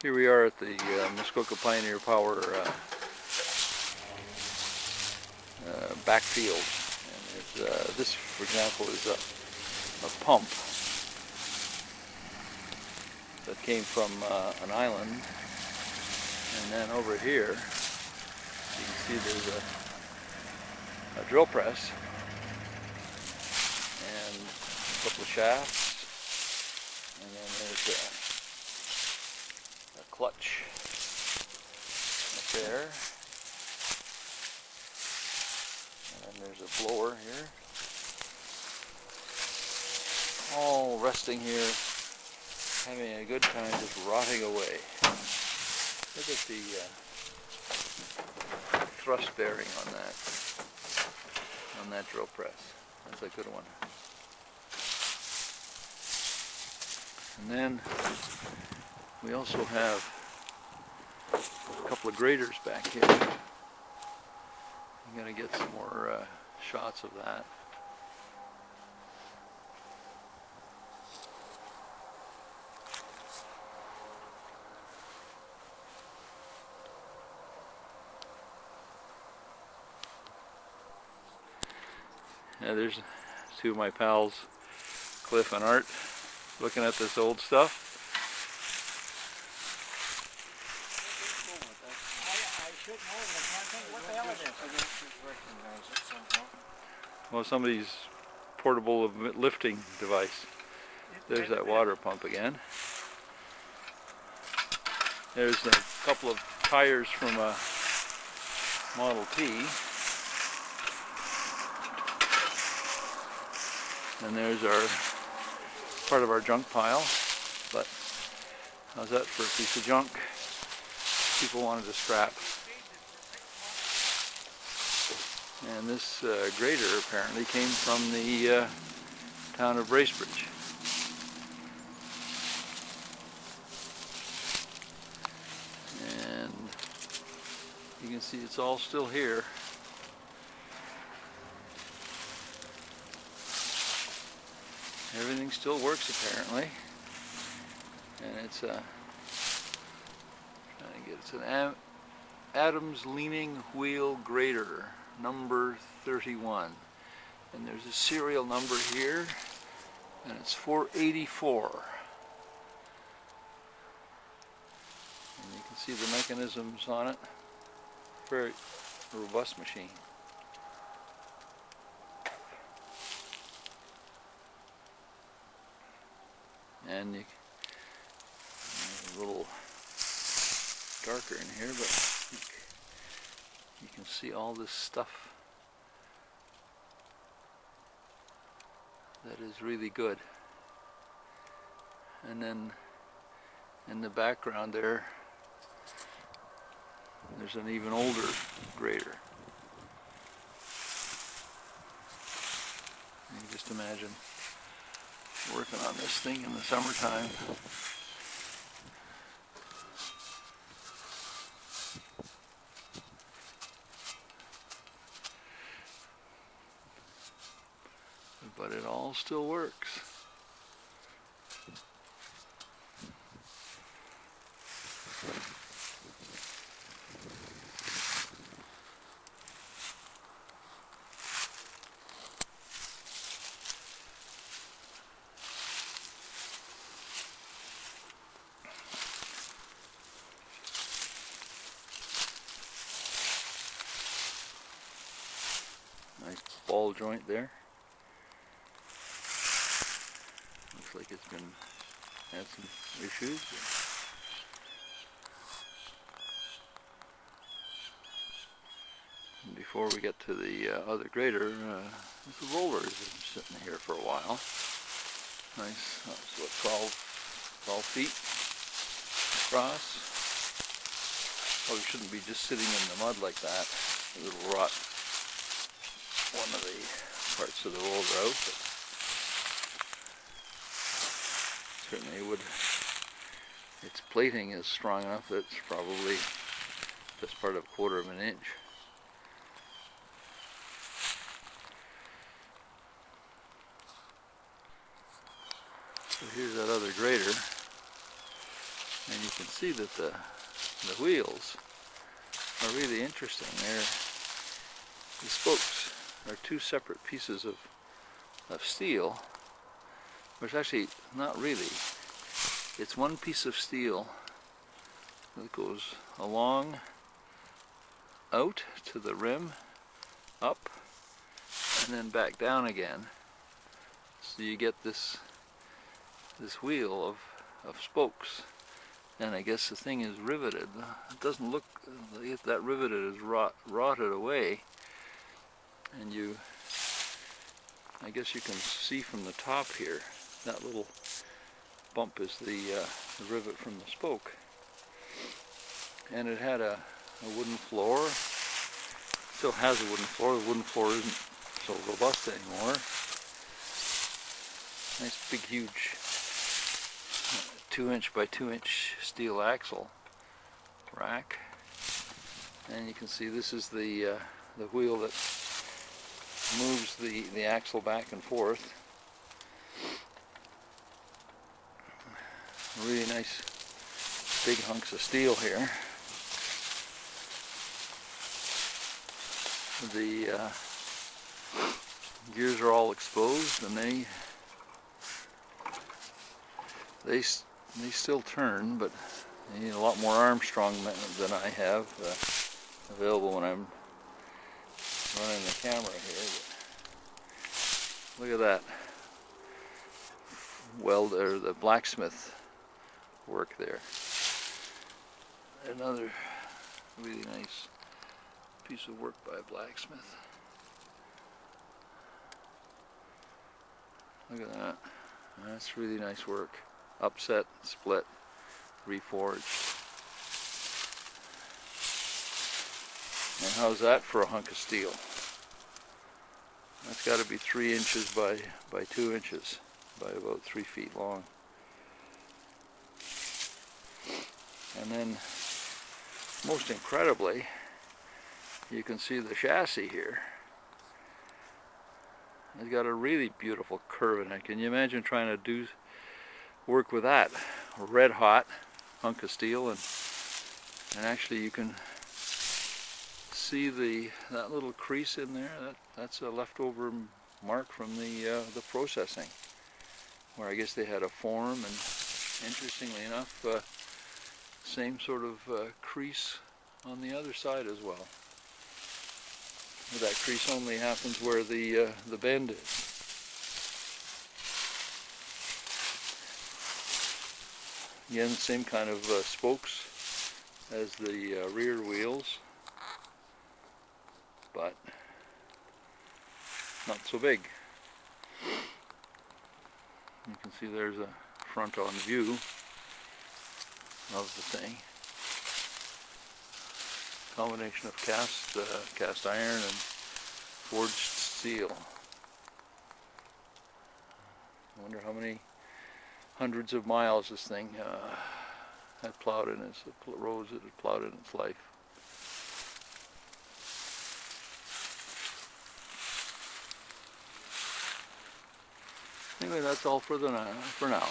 Here we are at the Muskoka Pioneer Power backfield. And this, for example, is a pump that came from an island. And then over here, you can see there's a drill press and a couple of shafts. And then there's a clutch up there. And then there's a blower here. All resting here, having a good time, just rotting away. Look at the thrust bearing on that drill press. That's a good one. And then we also have a couple of graders back here. I'm going to get some more shots of that. Yeah, there's two of my pals, Cliff and Art, looking at this old stuff. Well, somebody's portable lifting device. There's that water pump again. There's a couple of tires from a Model T. And there's our part of our junk pile. But how's that for a piece of junk? People wanted to scrap. And this grader apparently came from the town of Bracebridge. And you can see it's all still here. Everything still works apparently. And it's an Adams leaning wheel grader, number 31. And there's a serial number here, and it's 484. And you can see the mechanisms on it. Very robust machine. And a little darker in here, but you can see all this stuff that is really good. And then in the background there's an even older grader. You can just imagine working on this thing in the summertime. But it all still works. Nice ball joint there. Looks like it's had some issues. And before we get to the other grader, this roller has been sitting here for a while. Nice, that's what, 12 feet across. Probably shouldn't be just sitting in the mud like that. It'll rot one of the parts of the roller out, but certainly would. Its plating is strong enough that it's probably just part of a quarter of an inch. So here's that other grader, And you can see that the wheels are really interesting. The spokes are two separate pieces of steel, which actually not really. It's one piece of steel that goes along, out to the rim, up, and then back down again. So you get this wheel of spokes. And I guess the thing is riveted. It doesn't look, that riveted is rotted away. And I guess you can see from the top here, that little bump is the rivet from the spoke. And it had a wooden floor. Still has a wooden floor. The wooden floor isn't so robust anymore. Nice big huge 2-inch by 2-inch steel axle rack. And you can see this is the wheel that moves the axle back and forth. Really nice big hunks of steel here. The gears are all exposed, and they still turn, but they need a lot more Armstrong than I have available when I'm running the camera here. But look at that welder, the blacksmith work there. Another really nice piece of work by a blacksmith. Look at that. That's really nice work. Upset, split, reforged. And how's that for a hunk of steel? That's got to be 3 inches by 2 inches, by about 3 feet long. And then, most incredibly, you can see the chassis here. It's got a really beautiful curve in it. Can you imagine trying to work with that? A red hot hunk of steel, and actually you can see that little crease in there. That's a leftover mark from the processing, where I guess they had a form, and interestingly enough, same sort of crease on the other side as well. That crease only happens where the bend is. Again, same kind of spokes as the rear wheels, but not so big. You can see there's a front-on view of the thing. Combination of cast iron and forged steel. I wonder how many hundreds of miles this thing had plowed in its roads it had plowed in its life. Anyway, that's all for now.